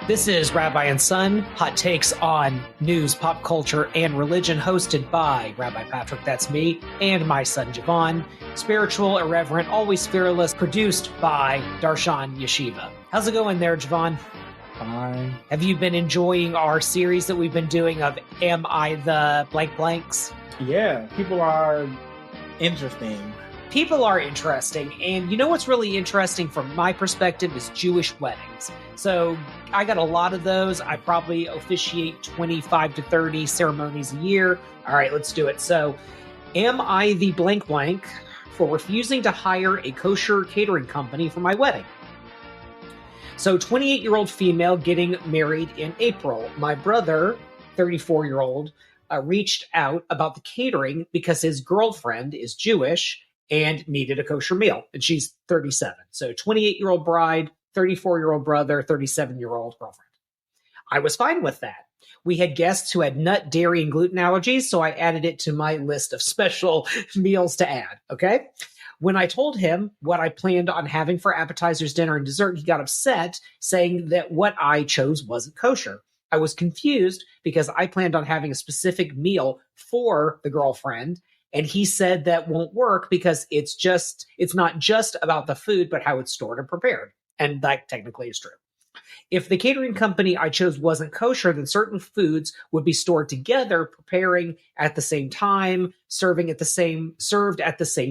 This is Rabbi Son, hot takes on news, pop culture, and religion, hosted by Rabbi Patrick, that's me, and my son Javon. Spiritual, irreverent, always fearless, produced by Darshan Yeshiva. How's it going there, Javon? Fine. Have you been enjoying our series that we've been doing of Am I the Blank Blanks? Yeah, people are interesting. People are interesting, and you know what's really interesting from my perspective is Jewish weddings. So I got a lot of those. I probably officiate 25 to 30 ceremonies a year. All right, let's do it. So am I the blank blank for refusing to hire a kosher catering company for my wedding? So 28-year-old female getting married in April. My brother, 34-year-old, reached out about the catering because his girlfriend is Jewish and needed a kosher meal. And she's 37. So 28-year-old bride, 34-year-old brother, 37-year-old girlfriend. I was fine with that. We had guests who had nut, dairy, and gluten allergies, so I added it to my list of special meals to add, okay? When I told him what I planned on having for appetizers, dinner, and dessert, he got upset, saying that what I chose wasn't kosher. I was confused because I planned on having a specific meal for the girlfriend, and he said that won't work because it's not just about the food, but how it's stored and prepared. And that technically is true. If the catering company I chose wasn't kosher, then certain foods would be stored together, preparing at the same time, served at the same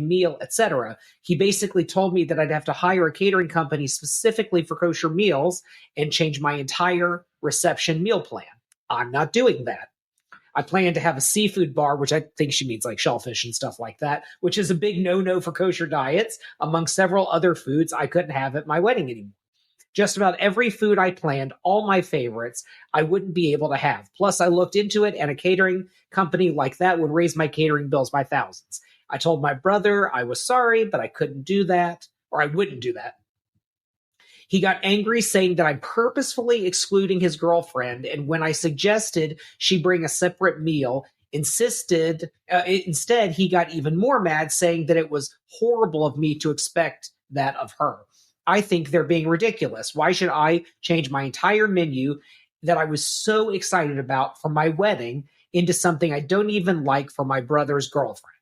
meal, etc. He basically told me that I'd have to hire a catering company specifically for kosher meals and change my entire reception meal plan. I'm not doing that. I plan to have a seafood bar, which I think she means like shellfish and stuff like that, which is a big no-no for kosher diets, among several other foods I couldn't have at my wedding anymore. Just about every food I planned, all my favorites, I wouldn't be able to have. Plus, I looked into it, and a catering company like that would raise my catering bills by thousands. I told my brother I was sorry, but I couldn't do that, or I wouldn't do that. He got angry, saying that I'm purposefully excluding his girlfriend, and when I suggested she bring a separate meal, instead he got even more mad, saying that it was horrible of me to expect that of her. I think they're being ridiculous. Why should I change my entire menu that I was so excited about for my wedding into something I don't even like for my brother's girlfriend?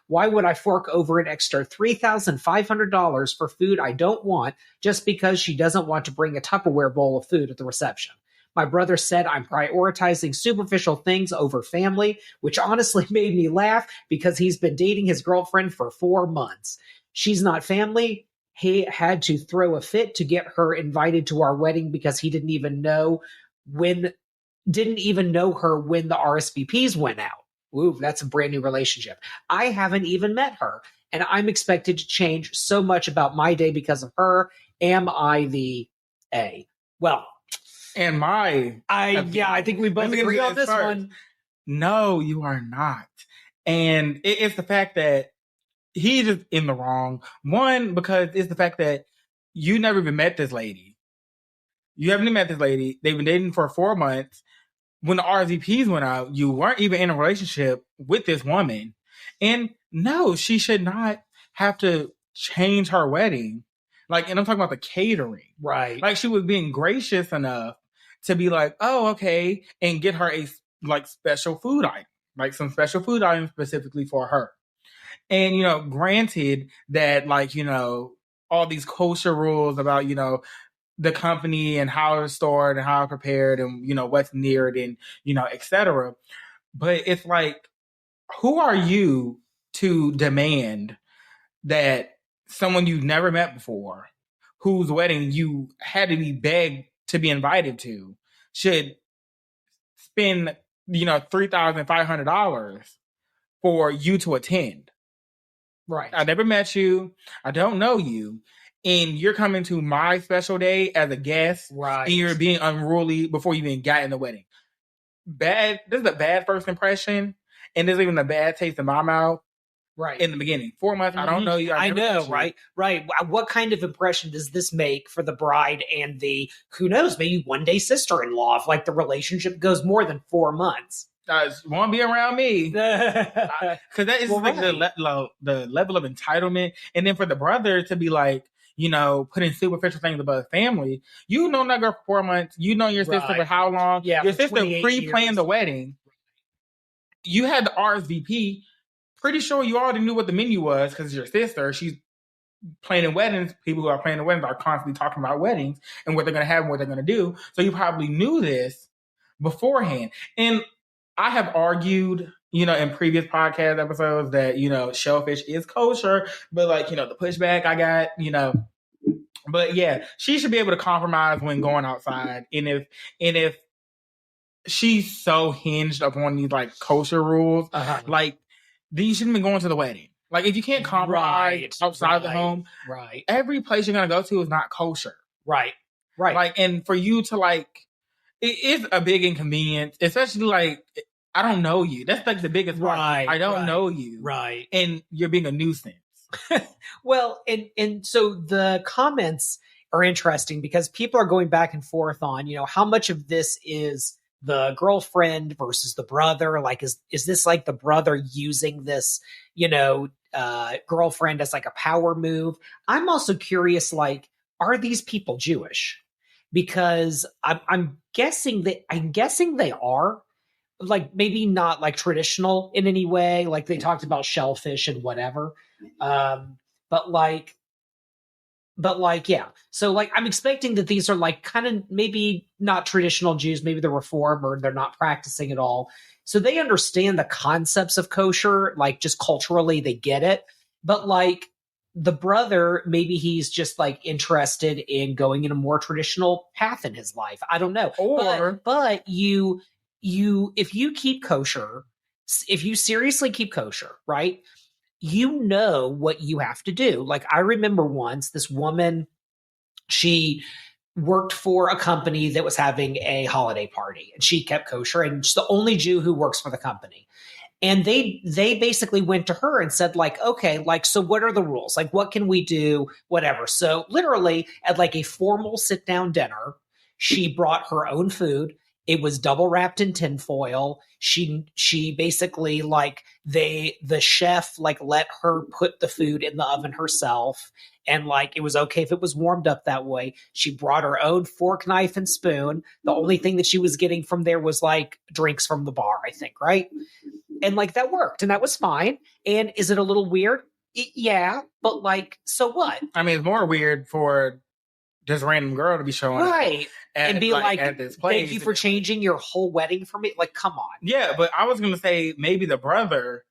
Why would I fork over an extra $3,500 for food I don't want just because she doesn't want to bring a Tupperware bowl of food at the reception? My brother said I'm prioritizing superficial things over family, which honestly made me laugh because he's been dating his girlfriend for 4 months. She's not family. He had to throw a fit to get her invited to our wedding because he didn't even know her when the RSVPs went out. Ooh, that's a brand new relationship. I haven't even met her, and I'm expected to change so much about my day because of her. Am I the A? Well, I think we both agree on this one. No, you are not. And it's the fact that he's just in the wrong. One, because it's the fact that you never even met this lady. You haven't even met this lady. They've been dating for 4 months. When the RSVPs went out, you weren't even in a relationship with this woman. And no, she should not have to change her wedding. And I'm talking about the catering. Right. She was being gracious enough to be like, oh, okay, and get her a special food item. Some special food items specifically for her. And, granted that, all these kosher rules about, the company and how it's stored and how it's prepared and, what's near it and, et cetera. But it's who are you to demand that someone you've never met before, whose wedding you had to be begged to be invited to, should spend, $3,500 for you to attend? Right. I never met you. I don't know you. And you're coming to my special day as a guest. Right. And you're being unruly before you even got in the wedding. This is a bad first impression. And there's even a bad taste in my mouth. Right. In the beginning. 4 months, I don't know you. I know, right? Right. What kind of impression does this make for the bride and the, who knows, maybe one day sister-in-law if the relationship goes more than 4 months? Won't be around me. Because that is the level of entitlement. And then for the brother to be like, putting superficial things about family. You know that girl for 4 months. You know your sister for how long? Yeah, your for sister 28 pre-planned years. the wedding. You had the RSVP. Pretty sure you already knew what the menu was because your sister, she's planning weddings. People who are planning weddings are constantly talking about weddings and what they're going to have and what they're going to do. So you probably knew this beforehand. And I have argued, in previous podcast episodes that, shellfish is kosher, but the pushback I got, but yeah, she should be able to compromise when going outside. And if she's so hinged upon these like kosher rules, then you shouldn't be going to the wedding. Like if you can't compromise outside the home, every place you're gonna go to is not kosher. Right. Like, and for you to it is a big inconvenience, especially like I don't know you. That's like the biggest part. I don't know you. Right. And you're being a nuisance. Well, and so the comments are interesting because people are going back and forth on, how much of this is the girlfriend versus the brother. Like, is this like the brother using this, girlfriend as like a power move? I'm also curious, like, are these people Jewish? Because I'm guessing they are. Like maybe not like traditional in any way. Like they talked about shellfish and whatever. But yeah. So like, I'm expecting that these are like kind of maybe not traditional Jews, maybe they're Reform or they're not practicing at all. So they understand the concepts of kosher, like just culturally they get it. But like the brother, maybe he's just like interested in going in a more traditional path in his life. I don't know. But if you keep kosher, if you seriously keep kosher, right? You know what you have to do. Like I remember once this woman, she worked for a company that was having a holiday party and she kept kosher and she's the only Jew who works for the company. And they basically went to her and said like, okay, like, so what are the rules? Like, what can we do? Whatever. So literally at like a formal sit down dinner, she brought her own food. It was double wrapped in tinfoil. She basically like the chef like let her put the food in the oven herself. And like, it was okay if it was warmed up that way. She brought her own fork, knife, and spoon. The only thing that she was getting from there was like drinks from the bar, I think. Right. And like that worked and that was fine. And is it a little weird? Yeah. But like, so what? I mean, it's more weird for just random girl to be showing up and be like at this place. Thank you for changing your whole wedding for me. Like, come on. Yeah, but I was gonna say maybe the brother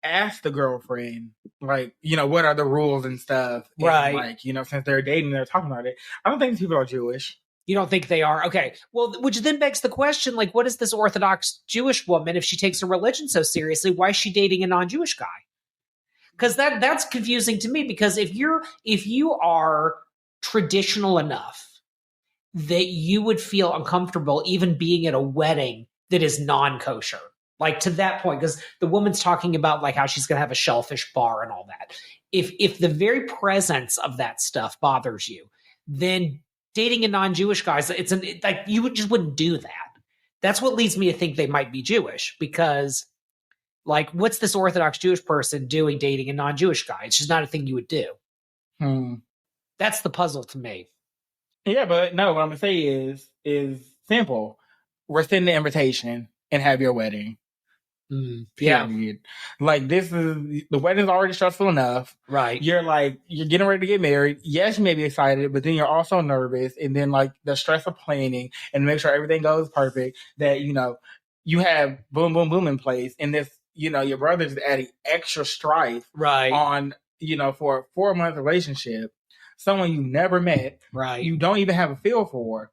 asked the girlfriend, like, what are the rules and stuff. Right. And like, since they're dating, they're talking about it. I don't think these people are Jewish. You don't think they are? Okay. Well, which then begs the question, like, what is this Orthodox Jewish woman, if she takes her religion so seriously, why is she dating a non-Jewish guy? Because that's confusing to me, because if you are traditional enough that you would feel uncomfortable even being at a wedding that is non-kosher, like to that point, because the woman's talking about like how she's going to have a shellfish bar and all that. If the very presence of that stuff bothers you, then dating a non-Jewish guy, like you just wouldn't do that. That's what leads me to think they might be Jewish, because like, what's this Orthodox Jewish person doing dating a non-Jewish guy? It's just not a thing you would do. That's the puzzle to me. Yeah, but no, what I'm gonna say is simple. Rescind the invitation and have your wedding. Yeah. Like, the wedding's already stressful enough. Right. You're getting ready to get married. Yes, you may be excited, but then you're also nervous. And then like the stress of planning and make sure everything goes perfect, that, you have boom, boom, boom in place. And this, your brother's adding extra strife on, for a 4-month relationship, someone you never met, you don't even have a feel for.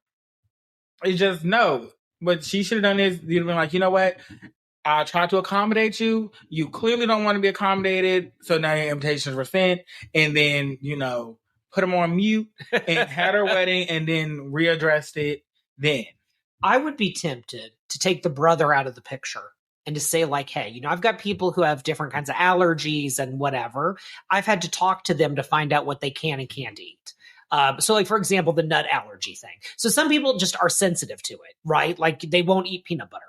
It's just, no. What she should have done is, you'd have been like, you know what? I tried to accommodate you. You clearly don't want to be accommodated. So now your invitations were sent. And then, put them on mute and had her wedding and then readdressed it then. I would be tempted to take the brother out of the picture and to say like, hey, I've got people who have different kinds of allergies and whatever. I've had to talk to them to find out what they can and can't eat. So like, for example, the nut allergy thing. So some people just are sensitive to it, right? Like they won't eat peanut butter.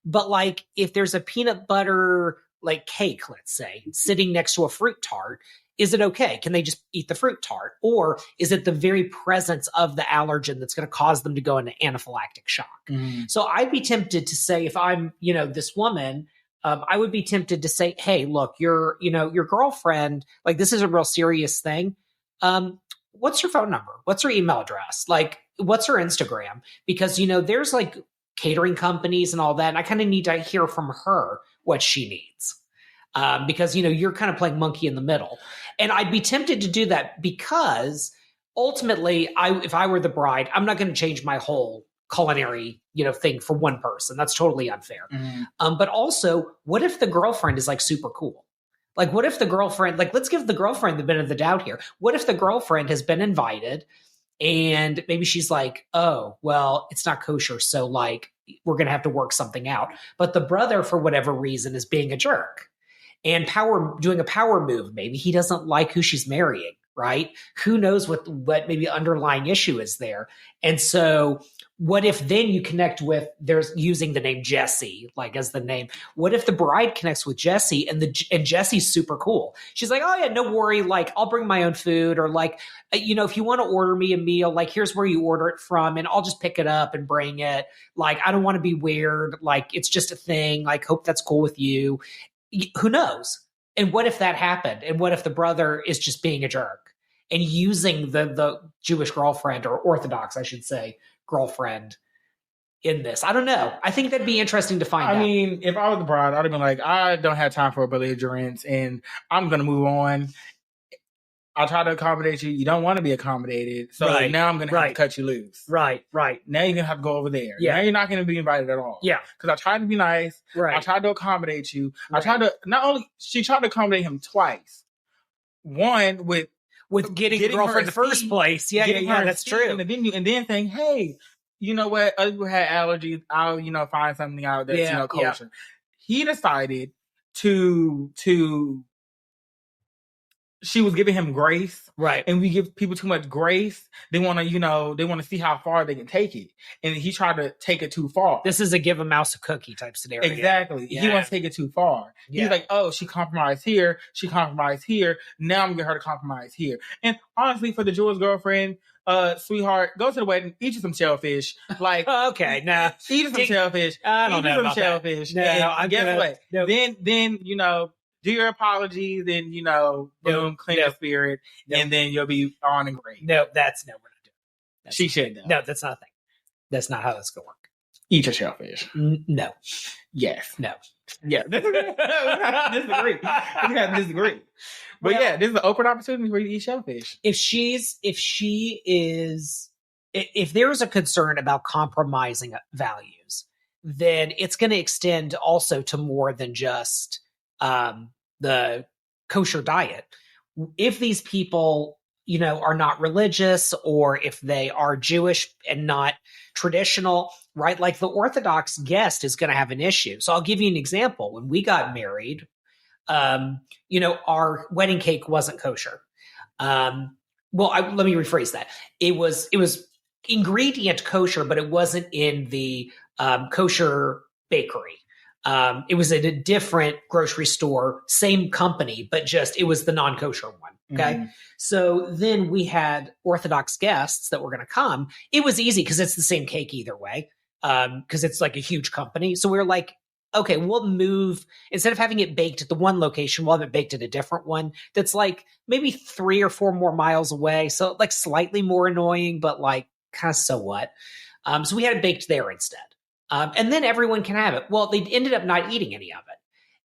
But like, if there's a peanut butter like cake, let's say, sitting next to a fruit tart, is it okay? Can they just eat the fruit tart? Or is it the very presence of the allergen that's going to cause them to go into anaphylactic shock? So I'd be tempted to say, if I'm, this woman, I would be tempted to say, hey, look, your girlfriend, like, this is a real serious thing. What's your phone number? What's her email address? Like, what's her Instagram? Because, there's like catering companies and all that. And I kind of need to hear from her what she needs. Because, you're kind of playing monkey in the middle. And I'd be tempted to do that because ultimately, if I were the bride, I'm not going to change my whole culinary, thing for one person. That's totally unfair. But also, what if the girlfriend is like super cool? Like, what if the girlfriend, like, let's give the girlfriend the benefit of the doubt here. What if the girlfriend has been invited and maybe she's like, oh, well, it's not kosher. So like, we're going to have to work something out. But the brother, for whatever reason, is being a jerk and doing a power move. Maybe he doesn't like who she's marrying, right? Who knows what maybe underlying issue is there. And so what if then you connect with, there's using the name Jesse, like as the name. What if the bride connects with Jesse and Jesse's super cool? She's like, oh yeah, no worry. Like, I'll bring my own food, or like, if you want to order me a meal, like, here's where you order it from and I'll just pick it up and bring it. Like, I don't want to be weird. Like, it's just a thing. Like, hope that's cool with you. Who knows? And what if that happened? And what if the brother is just being a jerk and using the Jewish girlfriend, or Orthodox, I should say, girlfriend in this? I don't know. I think that'd be interesting to find out. I mean, if I was the bride, I'd have been like, I don't have time for belligerence and I'm going to move on. I'll try to accommodate you. You don't want to be accommodated. So now I'm going to have to cut you loose. Right. Now you're going to have to go over there. Yeah. Now you're not going to be invited at all. Yeah. Because I tried to be nice. Right. I tried to accommodate you. Right. She tried to accommodate him twice. One with getting the girlfriend in the first place. Yeah, that's true. And then saying, hey, you know what? Other people had allergies. I'll, find something out that's, kosher. He decided to she was giving him grace. Right. And we give people too much grace. They want to, they want to see how far they can take it. And he tried to take it too far. This is a give a mouse a cookie type scenario. Exactly. Yeah. He wants to take it too far. Yeah. He's like, oh, she compromised here. She compromised here. Now I'm going to get her to compromise here. And honestly, for the Jewish girlfriend, sweetheart, go to the wedding, eat you some shellfish. Like, okay, nah. Eat you some shellfish. I don't know about shellfish. That. No, and guess what? Nope. Then, do your apologies, then, boom, clean your spirit, and then you'll be on and great. No, we're not doing it. She should, though. No, that's not a thing. That's not how that's going to work. Eat your shellfish. No. Yes. No. Yeah. Disagree. We have to disagree. But this is an open opportunity for you to eat shellfish. If there is a concern about compromising values, then it's going to extend also to more than just the kosher diet. If these people, are not religious, or if they are Jewish and not traditional, right? Like the Orthodox guest is going to have an issue. So I'll give you an example. When we got married, our wedding cake wasn't kosher. Let me rephrase that. It was ingredient kosher, but it wasn't in the kosher bakery. It was at a different grocery store, same company, but it was the non-kosher one. Okay. Mm-hmm. So then we had Orthodox guests that were going to come. It was easy because it's the same cake either way. Because it's like a huge company. So we were like, okay, we'll move, instead of having it baked at the one location, we'll have it baked at a different one that's like maybe 3 or 4 more miles away. So like slightly more annoying, but like kind of so what. So we had it baked there instead. And then everyone can have it. Well, they ended up not eating any of it.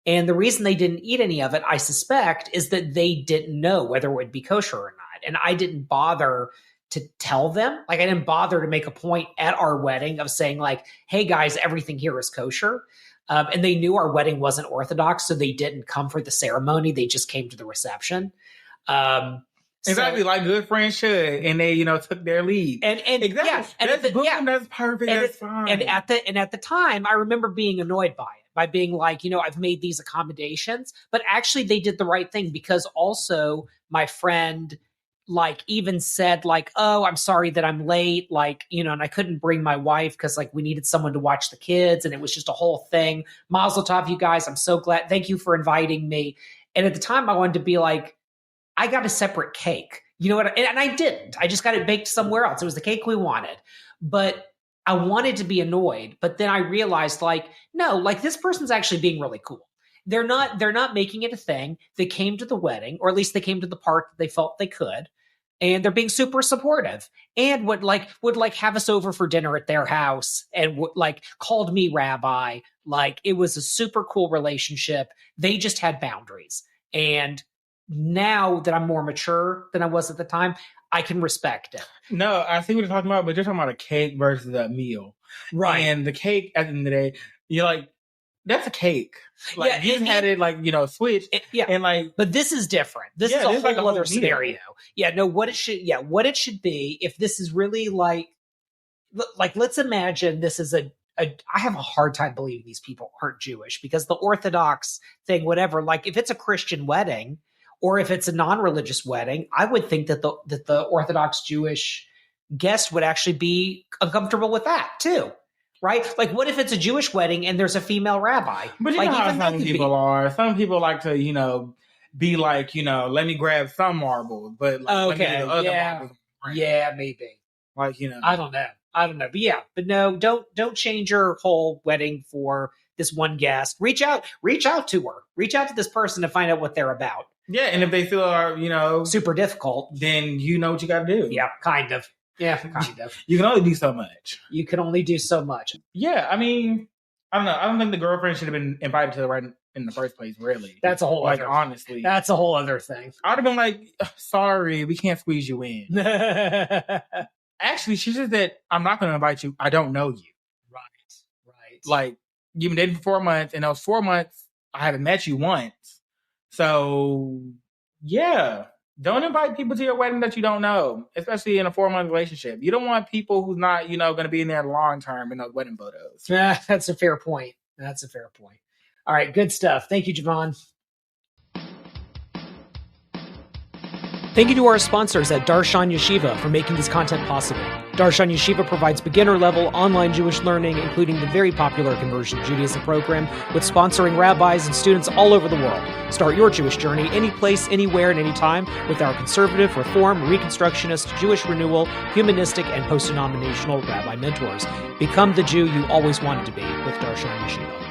And the reason they didn't eat any of it, I suspect, is that they didn't know whether it would be kosher or not. And I didn't bother to tell them. Like, I didn't bother to make a point at our wedding of saying like, hey guys, everything here is kosher. And they knew our wedding wasn't Orthodox, so they didn't come for the ceremony. They just came to the reception. Exactly, like good friends should, and they, took their lead. And exactly, yeah, and that's perfect. That's fine. And at the time, I remember being annoyed by it, by being like, I've made these accommodations, but actually they did the right thing, because also my friend like even said like, oh, I'm sorry that I'm late, like, and I couldn't bring my wife because like we needed someone to watch the kids, and it was just a whole thing. Mazel tov, you guys. I'm so glad. Thank you for inviting me. And at the time, I wanted to be like, I got a separate cake. You know what? And I didn't. I just got it baked somewhere else. It was the cake we wanted. But I wanted to be annoyed. But then I realized, like, no, like this person's actually being really cool. They're not making it a thing. They came to the wedding, or at least they came to the part that they felt they could. And they're being super supportive and would have us over for dinner at their house and called me rabbi. Like, it was a super cool relationship. They just had boundaries. And now that I'm more mature than I was at the time, I can respect it. No, I see what you're talking about, but you're talking about a cake versus a meal. Right. And the cake, at the end of the day, you're like, that's a cake. Like, you had it, like, you know, switched. And like, but this is different. This is a whole other scenario. Yeah, no, what it should be, if this is really like, let's imagine this is I have a hard time believing these people aren't Jewish, because the Orthodox thing, whatever, like if it's a Christian wedding or if it's a non-religious wedding, I would think that the Orthodox Jewish guest would actually be uncomfortable with that too. Right? Like, what if it's a Jewish wedding and there's a female rabbi? But you know how some people are. Some people like to, you know, be like, you know, let me grab some marbles, but like, let me get the other marbles. Yeah, maybe. Like, you know. I don't know. But no, don't change your whole wedding for this one guest. Reach out to her. Reach out to this person to find out what they're about. Yeah, and if they feel are, you know, super difficult, then you know what you got to do. Yeah, kind of. Yeah, kind of. You can only do so much. Yeah, I mean, I don't know. I don't think the girlfriend should have been invited to the wedding in the first place, really. That's a whole honestly. That's a whole other thing. I would have been like, sorry, we can't squeeze you in. Actually, she said that I'm not going to invite you. I don't know you. Right. Like, you've been dating for 4 months, and those 4 months, I haven't met you once. So, yeah. Don't invite people to your wedding that you don't know, especially in a 4-month relationship. You don't want people who's not, you know, going to be in there long term in those wedding photos. Yeah, that's a fair point. All right, good stuff. Thank you, Javon. Thank you to our sponsors at Darshan Yeshiva for making this content possible. Darshan Yeshiva provides beginner-level online Jewish learning, including the very popular Conversion to Judaism program, with sponsoring rabbis and students all over the world. Start your Jewish journey any place, anywhere, and anytime with our conservative, reform, reconstructionist, Jewish renewal, humanistic, and post-denominational rabbi mentors. Become the Jew you always wanted to be with Darshan Yeshiva.